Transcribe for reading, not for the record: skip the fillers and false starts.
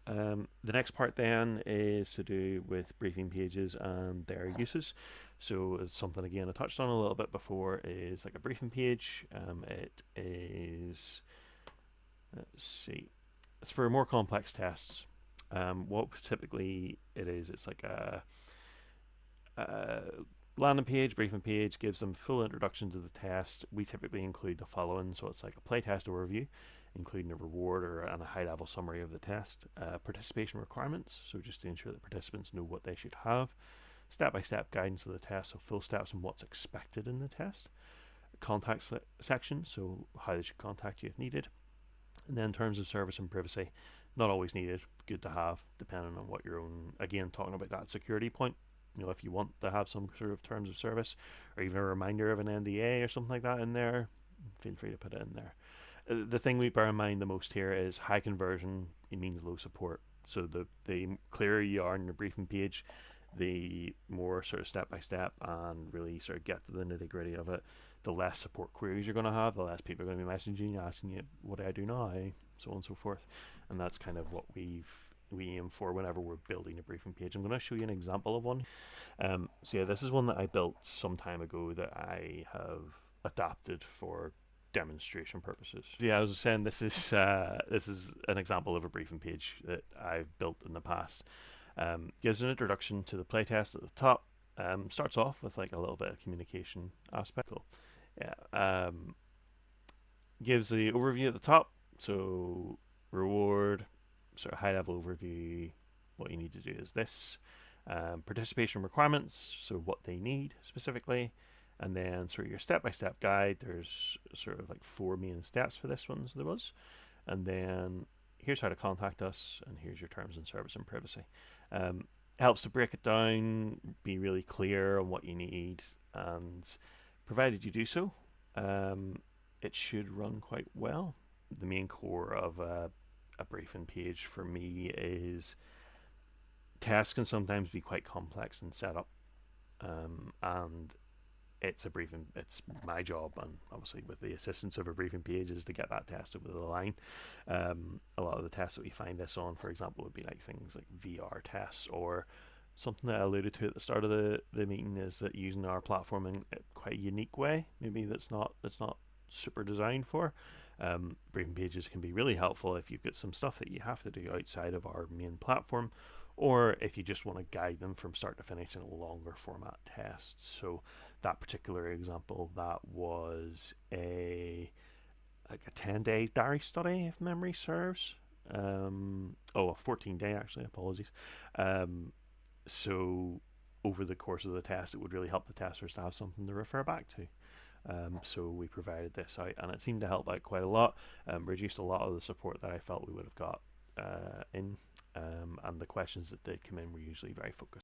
The next part then is to do with briefing pages and their uses. So it's something again I touched on a little bit before is like a briefing page. It is, let's see, it's for more complex tests. What typically it is, it's like a landing page, briefing page, gives them full introduction to the test. We typically include the following, so it's like a playtest overview, including a reward and a high-level summary of the test. Participation requirements, so just to ensure that participants know what they should have. Step-by-step guidance of the test, so full steps on what's expected in the test. Contact section, so how they should contact you if needed. And then terms of service and privacy, not always needed, good to have, depending on what your own, again, talking about that security point. If you want to have some sort of terms of service or even a reminder of an NDA or something like that in there, feel free to put it in there. The thing we bear in mind the most here is high conversion. It means low support. So the clearer you are in your briefing page, the more sort of step by step and really sort of get to the nitty gritty of it, the less support queries you're going to have, the less people are going to be messaging you, asking you, what do I do now, so on and so forth. And that's kind of what we aim for whenever we're building a briefing page. I'm going to show you an example of one. So yeah, this is one that I built some time ago that I have adapted for demonstration purposes. Yeah, I was saying this is an example of a briefing page that I've built in the past. Gives an introduction to the playtest at the top. Starts off with like a little bit of communication aspect. Cool. Yeah. Gives the overview at the top. So reward, sort of high level overview. What you need to do is this. Participation requirements, so what they need specifically, and then sort of your step-by-step guide. There's sort of like 4 main steps for this one, so there was, and then here's how to contact us, and here's your terms and service and privacy. Helps to break it down, be really clear on what you need, and provided you do so, it should run quite well. The main core of a briefing page for me is tasks can sometimes be quite complex in setup, and it's my job, and obviously with the assistance of a briefing page, is to get that test over the line. A lot of the tests that we find this on, for example, would be like things like VR tests, or something that I alluded to at the start of the meeting is that using our platform in quite a unique way, maybe that's not super designed for. Briefing pages can be really helpful if you've got some stuff that you have to do outside of our main platform, or if you just want to guide them from start to finish in a longer format test. So that particular example, that was a 10-day diary study, if memory serves. A 14-day actually. Apologies. So over the course of the test, it would really help the testers to have something to refer back to. So we provided this out, and it seemed to help out quite a lot. Reduced a lot of the support that I felt we would have got in, and the questions that did come in were usually very focused.